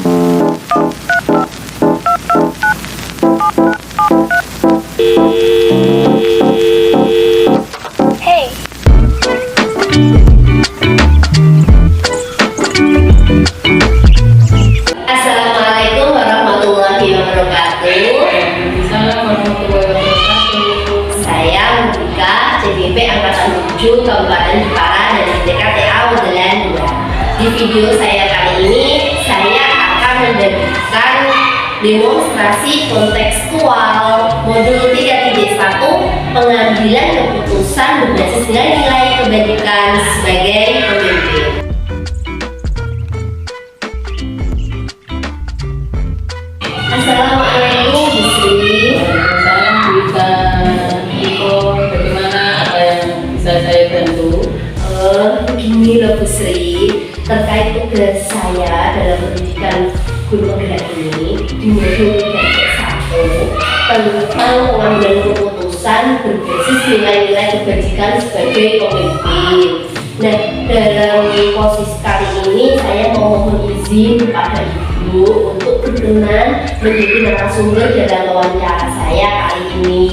Hey. Assalamualaikum warahmatullahi wabarakatuh. Assalamualaikum warahmatullahi wabarakatuh. Saya Mubika, CDP Angkatan 7 Kabupaten Jepara dari TKTA Modelan 2. Di video saya kali ini, saya akan memberikan demonstrasi kontekstual modul 3.1 pengambilan keputusan berbasis nilai kebajikan sebagai pemimpin. Assalamualaikum Bu Sri. Salam bisa info bagaimana apa yang bisa saya bantu. Begini loh Bu Sri, terkait tugas saya dalam pendidikan guru penggerak ini di modul 3.1 tentang pengambilan keputusan berbasis nilai-nilai kebajikan sebagai pemimpin. Nah, dalam posisi kali ini saya mau mohon izin kepada Ibu untuk berkenan menjadi narasumber dalam wawancara saya kali ini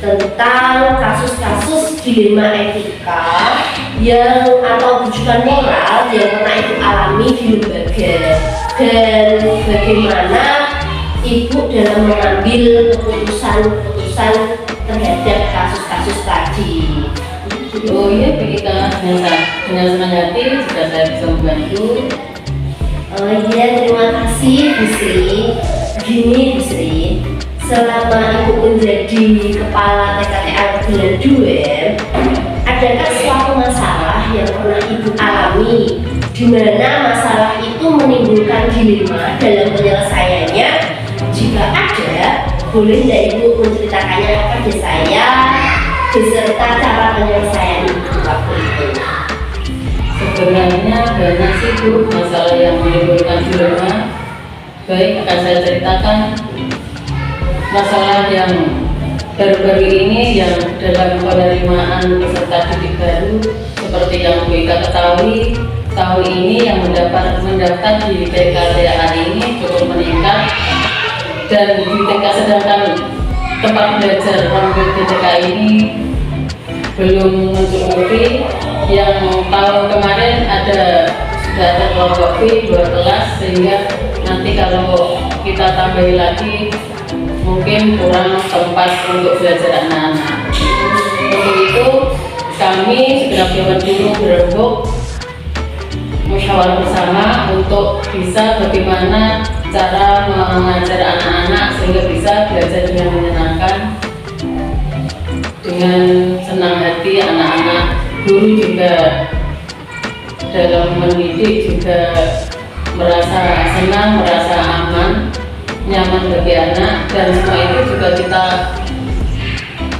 tentang kasus-kasus dilema etika yang atau rujukan moral yang pernah Ibu alami di lembaga, dan bagaimana Ibu dalam mengambil keputusan terhadap kasus-kasus tadi. Oh iya, kita dengan senang hati jika saya bisa membantu. Oh iya, terima kasih Bu Sri. Begini Bu Sri, selama Ibu menjadi kepala TKTA Modelan 2, adakah suatu masalah yang pernah Ibu alami di mana masalah itu menimbulkan dilema dalam penyelesaiannya? Jika ada, boleh nggak Ibu menceritakannya kepada saya beserta cara penyelesaian Ibu waktu itu? Sebenarnya banyak sih Bu masalah yang menimbulkan dilema. Baik, akan saya ceritakan masalah yang baru-baru ini yang dalam penerimaan peserta didik baru. Seperti yang Bu Ika ketahui, tahun ini yang mendaftar di TKTA ini cukup meningkat, dan di TK sedangkan tempat belajar non-TK di TK ini belum mencukupi. Yang tahun kemarin sudah ada kelompok B 2 kelas, sehingga nanti kalau kita tambahi lagi mungkin kurang tempat untuk belajar anak-anak. Untuk itu kami segenap Dewan Guru berembuk musyawarah bersama untuk bisa bagaimana cara mengajar anak-anak sehingga bisa belajar dengan menyenangkan, dengan senang hati anak-anak. Guru juga dalam mendidik juga merasa senang, merasa aman, nyaman bagi anak, dan semua itu juga kita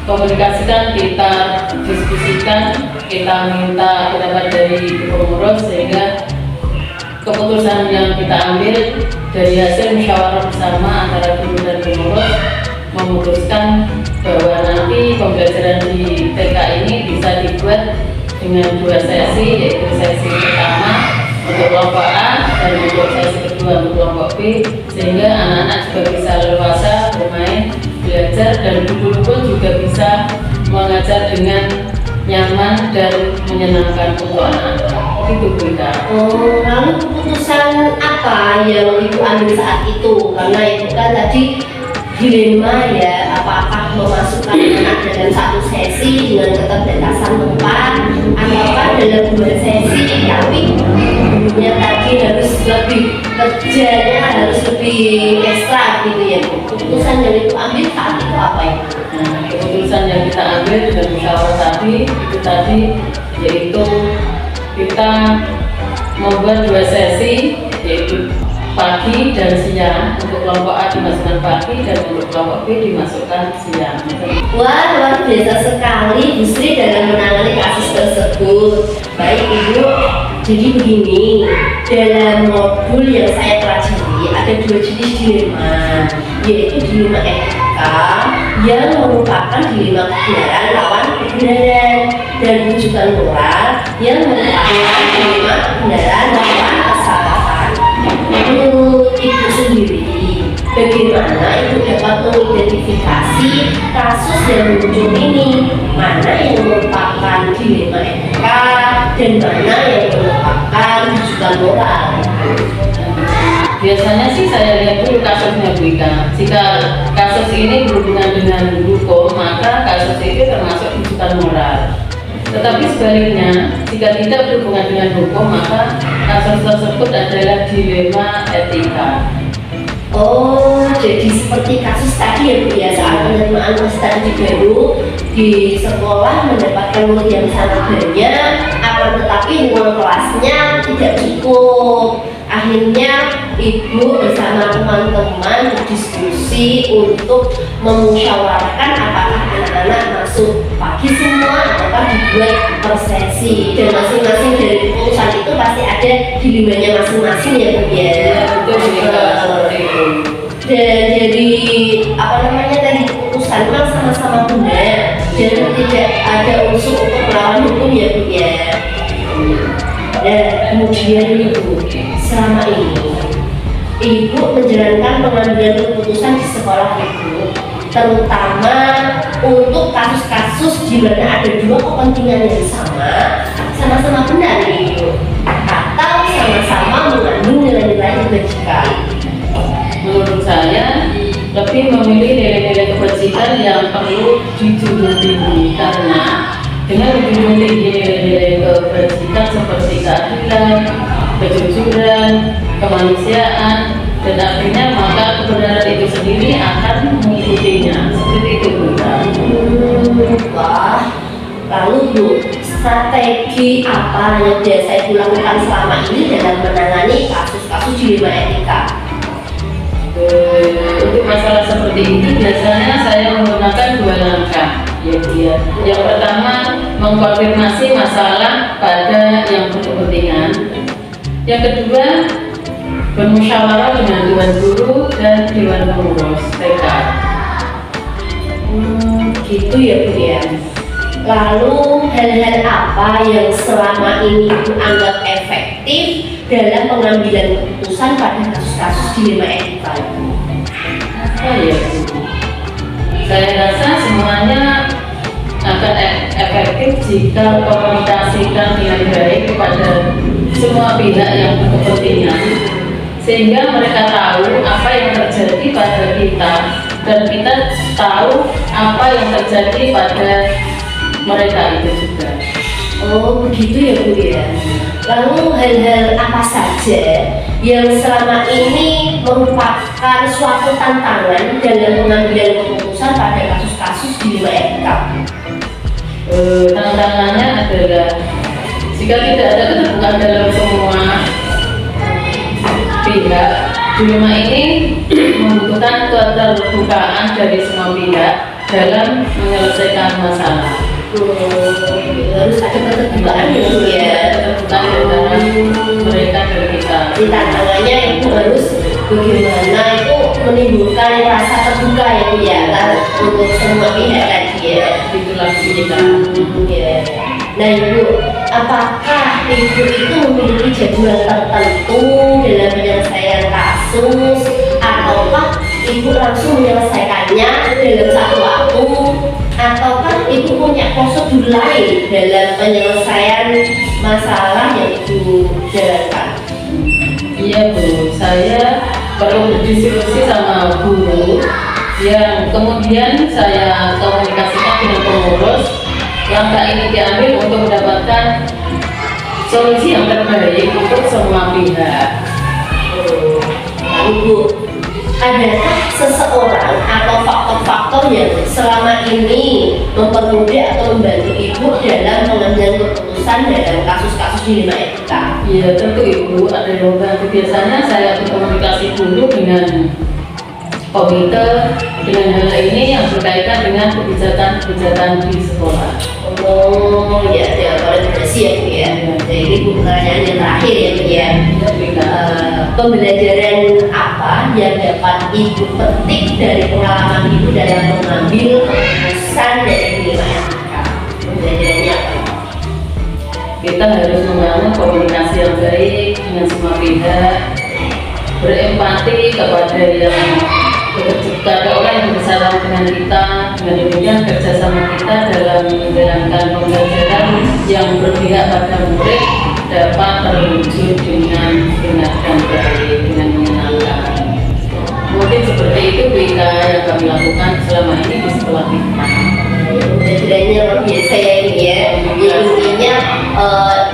komunikasikan, kita diskusikan, kita minta pendapat dari pengurus, sehingga keputusan yang kita ambil dari hasil musyawarah bersama antara guru dan pengurus memutuskan bahwa nanti pembelajaran di TK ini bisa dibuat dengan 2 sesi, yaitu sesi pertama untuk kelompok A dan untuk sesi kedua untuk kelompok B, sehingga anak-anak juga bisa leluasa bermain, belajar, dan guru pun juga bisa mengajar dengan nyaman dan menyenangkan untuk anak-anak. Itu Bu Ika. Oh, lalu keputusan apa yang Ibu ambil saat itu? Karena Ibu kan tadi dilema ya, apakah memasukkan anak dalam satu sesi dengan keterbatasan tempat, ataukah dalam 2 sesi tapi gurunya tadi harus lebih kerjanya harus lebih ekstra gitu ya. Keputusan yang Ibu ambil saat itu apa ya? Nah, keputusan yang kita ambil dengan musyawarah tadi yaitu kita membuat 2 sesi, yaitu pagi dan siang. Untuk kelompok A dimasukkan pagi dan untuk kelompok B dimasukkan siang. Wah, luar biasa sekali Bu Sri dalam menangani kasus tersebut. Baik Ibu, jadi begini, dalam modul yang saya pelajari ada 2 jenis dilema, yaitu dilema etika yang merupakan dilema kebenaran lawan kebenaran, dan rujukan moral yang merupakan dilema kebenaran lawan kesalahan. yang muncul ini, mana yang merupakan dilema etika dan mana yang merupakan rujukan moral. Biasanya sih saya lihat dulu kasusnya Bu Ika. Jika kasus ini berhubungan dengan hukum, maka kasus itu termasuk rujukan moral. Tetapi sebaliknya, jika tidak berhubungan dengan hukum, maka kasus tersebut adalah dilema etika. Oh, jadi seperti kasus tadi ya Bu ya, saat penerimaan peserta didik baru di sekolah mendapatkan murid yang sangat banyak, akan tetapi ruang kelasnya tidak cukup. Akhirnya ibu bersama teman-teman berdiskusi untuk memusyawarahkan apakah anak-anak masuk pagi semua ataukah dibuat per sesi, dan masing-masing dari keputusan itu pasti ada dilemanya masing-masing ya Bu ya. Betul, seperti itu. Dan jadi apa namanya tadi keputusan memang sama-sama benar dan tidak ada unsur untuk melawan hukum ya Bu ya. Dan kemudian ibu selama ini ibu menjalankan pengambilan keputusan di sekolah ibu, terutama untuk kasus-kasus di mana ada dua kepentingan yang sama-sama benar ibu, atau sama-sama mengandung nilai-nilai kebajikan. Menurut saya lebih memilih nilai-nilai kebajikan yang perlu dijunjung tinggi, karena dengan menjunjung tinggi nilai-nilai kebajikan seperti keadilan, kejujuran, kemanusiaan, dan akhirnya maka kebenaran itu sendiri akan mengikutinya. Seperti itu Bu. Wah, lalu Bu, strategi apa yang biasa ibu lakukan selama ini dalam menangani kasus-kasus dilema etika? Untuk masalah seperti ini biasanya saya menggunakan dua langkah, ya Bu ya. Yang pertama, mengkonfirmasi masalah pada yang berkepentingan. Yang kedua, bermusyawarah dengan dewan guru dan dewan pengurus TK. Gitu ya Bu ya. Lalu hal-hal apa yang selama ini ibu anggap efektif dalam pengambilan keputusan pada kasus-kasus dilema etika? Apa ya Bu? Saya rasa semuanya akan efektif jika komunikasikan dengan baik kepada semua pihak yang berkepentingan, sehingga mereka tahu apa yang terjadi pada kita dan kita tahu apa yang terjadi pada mereka itu juga. Oh begitu ya Bu ya. Lalu hal-hal apa saja yang selama ini merupakan suatu tantangan dalam pengambilan keputusan pada kasus-kasus dilema etika? Tantangannya adalah jika tidak ada keterbukaan dalam semua pihak, dilema ini membutuhkan keterbukaan dari semua pihak dalam menyelesaikan masalah. Harus ada keterbukaan ya Bu ya. Keterbukaan antara mereka dan kita. Jadi tantangannya itu harus bagaimana itu menimbulkan rasa terbuka ya Bu ya, untuk semua pihak tadi ya. Itulah kita. Ya. Nah Ibu, apakah Ibu itu memiliki jadwal tertentu dalam penyelesaian kasus, ataukah Ibu langsung menyelesaikannya dalam satu waktu, ataukah Ibu punya prosedur lain dalam penyelesaian masalah yang Ibu jalankan? Iya Bu, saya perlu berdiskusi sama guru yang kemudian saya komunikasikan dengan pengurus. Langkah ini diambil untuk mendapatkan solusi yang terbaik untuk semua pihak. Ibu, adakah seseorang atau faktor-faktor yang selama ini mempermudah atau membantu Ibu dalam mengambil keputusan dalam kasus-kasus dilema etika? Iya tentu Ibu, ada yang membantu. Biasanya saya berkomunikasi dulu dengan komite dengan hal ini yang berkaitan dengan kebijakan-kebijakan di sekolah. Oh ya, kalau terima ya Bu ya. Jadi ini pertanyaan yang terakhir ya Bu ya. Pembelajaran apa yang dapat Ibu petik dari pengalaman Ibu dalam mengambil keputusan dari dilema etika? Pembelajarannya apa? Kita harus membangun komunikasi yang baik dengan semua pihak, berempati kepada orang yang besar bersama dengan kita. Dengan demikian kerjasama kita dalam menjalankan pembelajaran yang berpihak pada murid dapat terwujud dengan benar dan baik, dengan menyenangkan. Mungkin seperti itu Wika yang kami lakukan selama ini di sekolah kita. Pembelajarannya luar biasa ya ini ya. Jadi intinya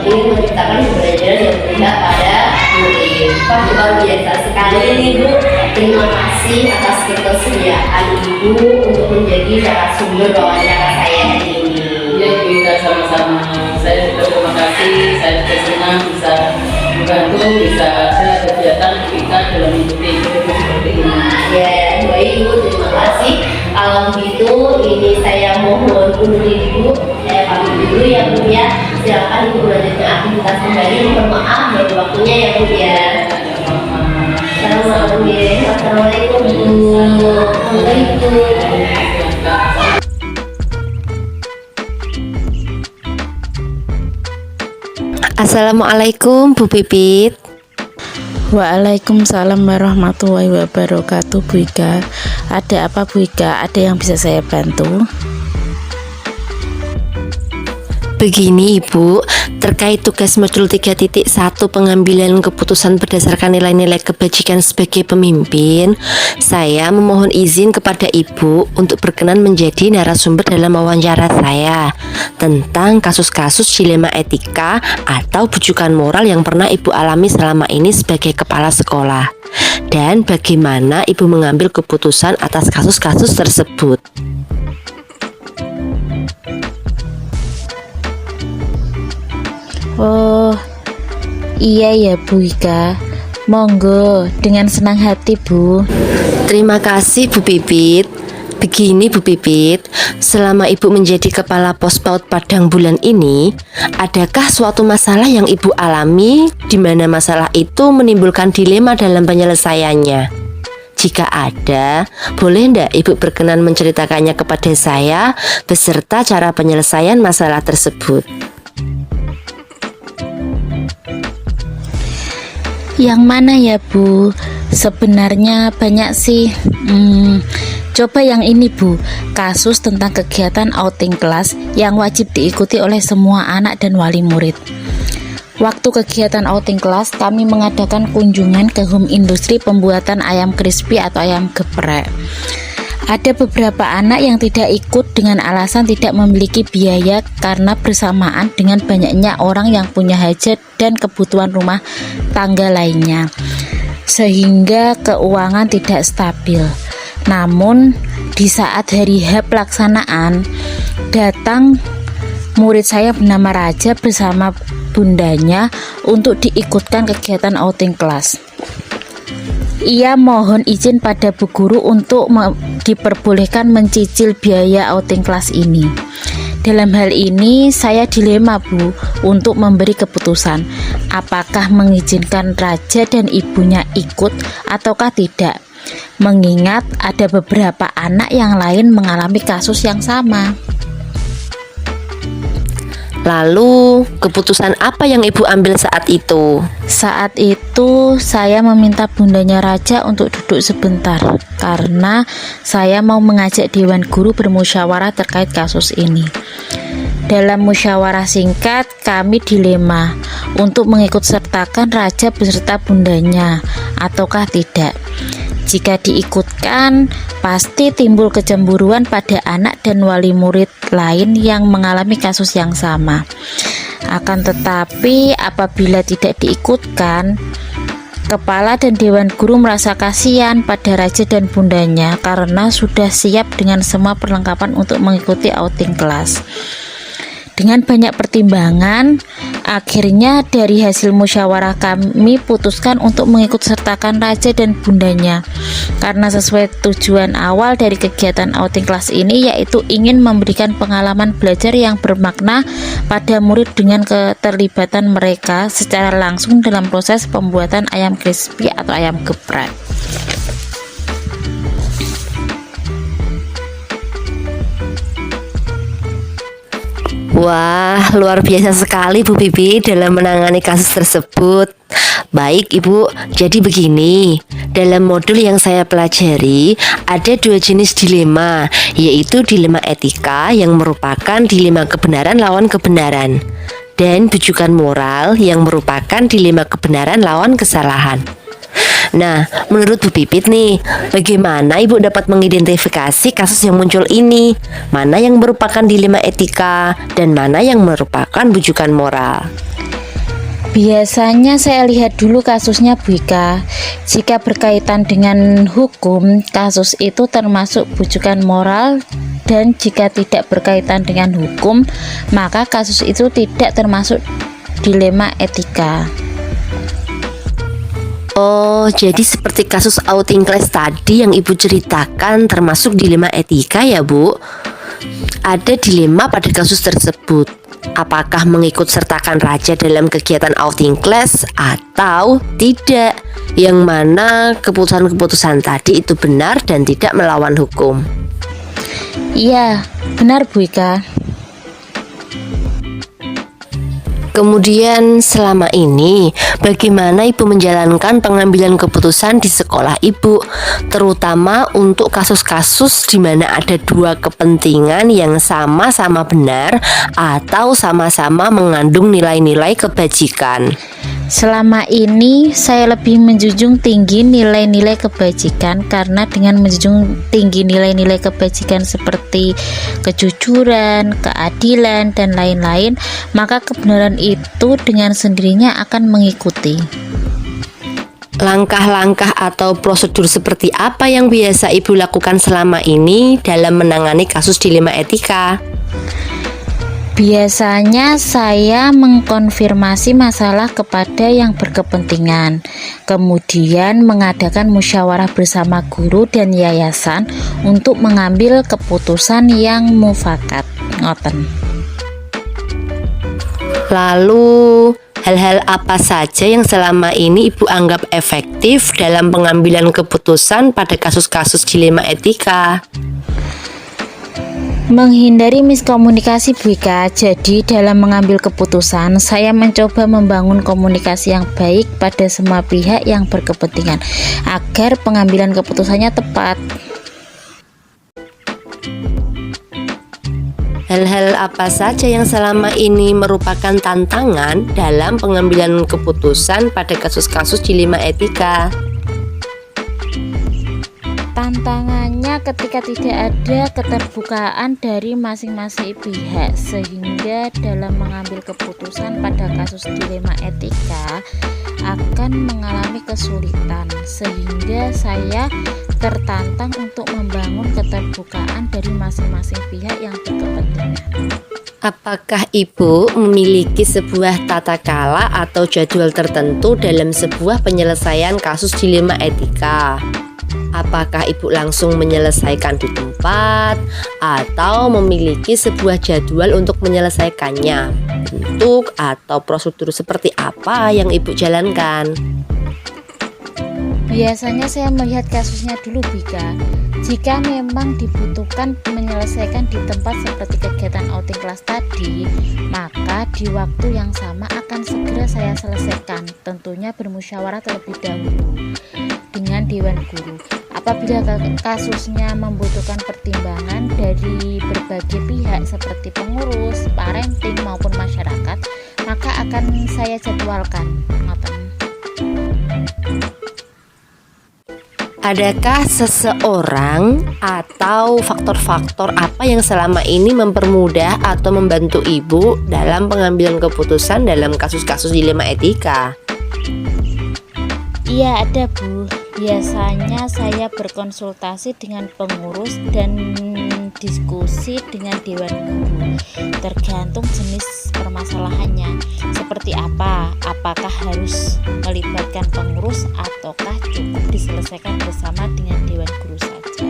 ini menciptakan pembelajaran yang berpihak pada murid. Wah, luar biasa sekali ini Bu. Terima kasih atas ketersediaan Ibu untuk menjadi narasumber wawancara saya hari ini. Ya Wika, sama-sama. Saya juga terima kasih. Saya juga senang bisa membantu, bisa ada kegiatan kita dalam mengikuti kegiatan seperti ini. Ya, baik Ibu, terima kasih. Kalau begitu, ini saya mohon undur diri Bu. Saya pamit dulu ya Bu ya. Silakan Ibu melanjutkan aktivitas kembali. Mohon maaf dari waktunya ya Bu ya. Assalamualaikum Bu. Assalamualaikum. Assalamualaikum Bu Pipit. Waalaikumsalam warahmatullahi wabarakatuh. Bu Ika, ada apa Bu Ika? Ada yang bisa saya bantu? Begini Ibu, terkait tugas modul 3.1 pengambilan keputusan berdasarkan nilai-nilai kebajikan sebagai pemimpin, saya memohon izin kepada Ibu untuk berkenan menjadi narasumber dalam wawancara saya tentang kasus-kasus dilema etika atau bujukan moral yang pernah Ibu alami selama ini sebagai kepala sekolah, dan bagaimana Ibu mengambil keputusan atas kasus-kasus tersebut. Oh, iya ya Bu Ika. Monggo, dengan senang hati Bu. Terima kasih Bu Pipit. Begini Bu Pipit, selama Ibu menjadi kepala pos PAUD Padang bulan ini, adakah suatu masalah yang Ibu alami di mana masalah itu menimbulkan dilema dalam penyelesaiannya? Jika ada, boleh ndak Ibu berkenan menceritakannya kepada saya beserta cara penyelesaian masalah tersebut? Yang mana ya Bu? Sebenarnya banyak sih. Coba yang ini Bu, kasus tentang kegiatan outing kelas yang wajib diikuti oleh semua anak dan wali murid. Waktu kegiatan outing kelas, kami mengadakan kunjungan ke home industri pembuatan ayam crispy atau ayam geprek. Ada beberapa anak yang tidak ikut dengan alasan tidak memiliki biaya karena bersamaan dengan banyaknya orang yang punya hajat dan kebutuhan rumah tangga lainnya, sehingga keuangan tidak stabil. Namun di saat hari H pelaksanaan, datang murid saya bernama Raja bersama bundanya untuk diikutkan kegiatan outing kelas. Ia mohon izin pada Bu Guru untuk diperbolehkan mencicil biaya outing kelas ini. Dalam hal ini saya dilema Bu untuk memberi keputusan apakah mengizinkan Raja dan ibunya ikut ataukah tidak, mengingat ada beberapa anak yang lain mengalami kasus yang sama. Lalu, keputusan apa yang Ibu ambil saat itu? Saat itu saya meminta bundanya Raja untuk duduk sebentar karena saya mau mengajak Dewan Guru bermusyawarah terkait kasus ini. Dalam musyawarah singkat, kami dilema untuk mengikut sertakan Raja beserta bundanya ataukah tidak. Jika diikutkan, pasti timbul kecemburuan pada anak dan wali murid lain yang mengalami kasus yang sama. Akan tetapi, apabila tidak diikutkan, kepala dan Dewan Guru merasa kasihan pada Raja dan bundanya karena sudah siap dengan semua perlengkapan untuk mengikuti outing kelas. Dengan banyak pertimbangan, akhirnya dari hasil musyawarah kami putuskan untuk mengikut sertakan Raja dan bundanya karena sesuai tujuan awal dari kegiatan outing kelas ini, yaitu ingin memberikan pengalaman belajar yang bermakna pada murid dengan keterlibatan mereka secara langsung dalam proses pembuatan ayam crispy atau ayam geprek. Wah, luar biasa sekali Bu Bibi dalam menangani kasus tersebut. Baik Ibu, jadi begini. Dalam modul yang saya pelajari, ada 2 jenis dilema, yaitu dilema etika yang merupakan dilema kebenaran lawan kebenaran, dan bujukan moral yang merupakan dilema kebenaran lawan kesalahan. Nah, menurut Bu Pipit nih, bagaimana Ibu dapat mengidentifikasi kasus yang muncul ini? Mana yang merupakan dilema etika dan mana yang merupakan bujukan moral? Biasanya saya lihat dulu kasusnya Bu Ika. Jika berkaitan dengan hukum, kasus itu termasuk bujukan moral, dan jika tidak berkaitan dengan hukum, maka kasus itu tidak termasuk dilema etika. Oh, jadi seperti kasus outing class tadi yang Ibu ceritakan termasuk dilema etika ya Bu? Ada dilema pada kasus tersebut. Apakah mengikut sertakan raja dalam kegiatan outing class atau tidak? Yang mana keputusan-keputusan tadi itu benar dan tidak melawan hukum? Iya, benar Bu Ika. Kemudian selama ini bagaimana Ibu menjalankan pengambilan keputusan di sekolah Ibu, terutama untuk kasus-kasus di mana ada 2 kepentingan yang sama-sama benar atau sama-sama mengandung nilai-nilai kebajikan? Selama ini saya lebih menjunjung tinggi nilai-nilai kebajikan, karena dengan menjunjung tinggi nilai-nilai kebajikan seperti kejujuran, keadilan, dan lain-lain, maka kebenaran itu dengan sendirinya akan mengikuti. Langkah-langkah atau prosedur seperti apa yang biasa Ibu lakukan selama ini dalam menangani kasus dilema etika? Biasanya saya mengkonfirmasi masalah kepada yang berkepentingan, kemudian mengadakan musyawarah bersama guru dan yayasan untuk mengambil keputusan yang mufakat. Ngoten. Lalu, hal-hal apa saja yang selama ini Ibu anggap efektif dalam pengambilan keputusan pada kasus-kasus dilema etika? Menghindari miskomunikasi Bu Ika. Jadi dalam mengambil keputusan, saya mencoba membangun komunikasi yang baik pada semua pihak yang berkepentingan agar pengambilan keputusannya tepat. Hal-hal apa saja yang selama ini merupakan tantangan dalam pengambilan keputusan pada kasus-kasus dilema etika? Tantangannya ketika tidak ada keterbukaan dari masing-masing pihak, sehingga dalam mengambil keputusan pada kasus dilema etika akan mengalami kesulitan, sehingga saya tertantang untuk membangun keterbukaan dari masing-masing pihak yang berkepentingan. Apakah Ibu memiliki sebuah tata cara atau jadwal tertentu dalam sebuah penyelesaian kasus dilema etika? Apakah Ibu langsung menyelesaikan di tempat atau memiliki sebuah jadwal untuk menyelesaikannya? Bentuk atau prosedur seperti apa yang Ibu jalankan? Biasanya saya melihat kasusnya dulu Bika. Jika memang dibutuhkan menyelesaikan di tempat seperti kegiatan outing kelas tadi, maka di waktu yang sama akan segera saya selesaikan, tentunya bermusyawarah terlebih dahulu dengan Dewan Guru. Apabila kasusnya membutuhkan pertimbangan dari berbagai pihak seperti pengurus, parenting maupun masyarakat, maka akan saya jadwalkan. Adakah seseorang atau faktor-faktor apa yang selama ini mempermudah atau membantu Ibu dalam pengambilan keputusan dalam kasus-kasus dilema etika? Iya, ada Bu. Biasanya saya berkonsultasi dengan pengurus dan diskusi dengan Dewan Guru, tergantung jenis permasalahannya seperti apa, apakah harus melibatkan pengurus ataukah cukup diselesaikan bersama dengan Dewan Guru saja.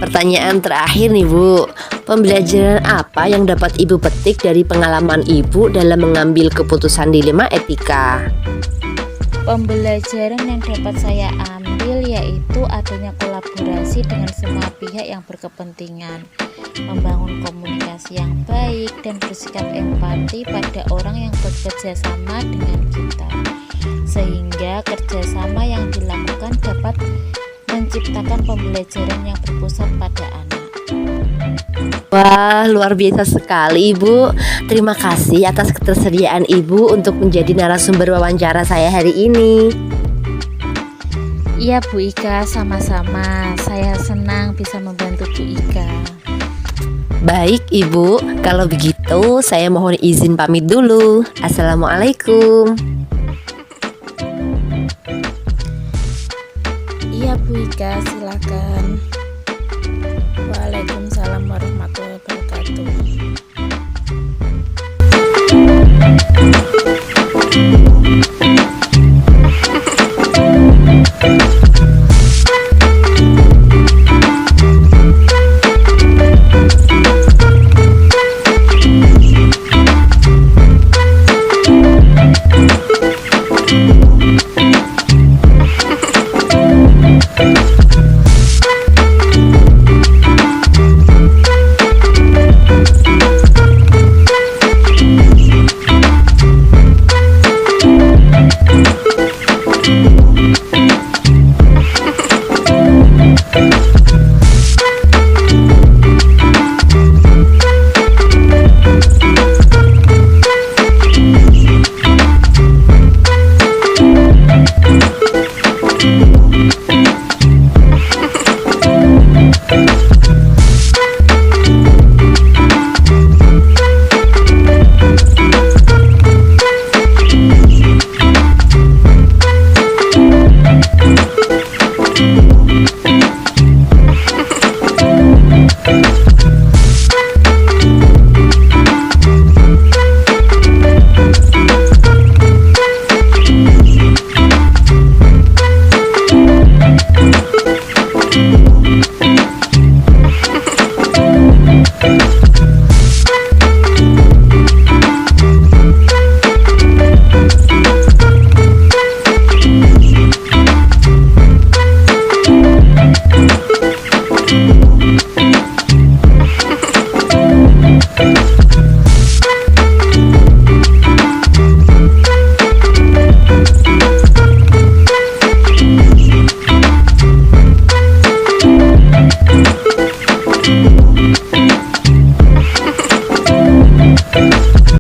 Pertanyaan terakhir nih Bu, pembelajaran apa yang dapat Ibu petik dari pengalaman Ibu dalam mengambil keputusan dilema etika? Pembelajaran yang dapat saya ambil yaitu adanya kolaborasi berkolaborasi dengan semua pihak yang berkepentingan, membangun komunikasi yang baik dan bersikap empati pada orang yang bekerja sama dengan kita, sehingga kerjasama yang dilakukan dapat menciptakan pembelajaran yang berpusat pada anak. Wah, luar biasa sekali Ibu. Terima kasih atas ketersediaan Ibu untuk menjadi narasumber wawancara saya hari ini. Iya Bu Ika, sama-sama. Saya senang bisa membantu Bu Ika. Baik Ibu, kalau begitu saya mohon izin pamit dulu. Assalamualaikum. Iya Bu Ika, silakan. Waalaikumsalam warahmatullahi wabarakatuh.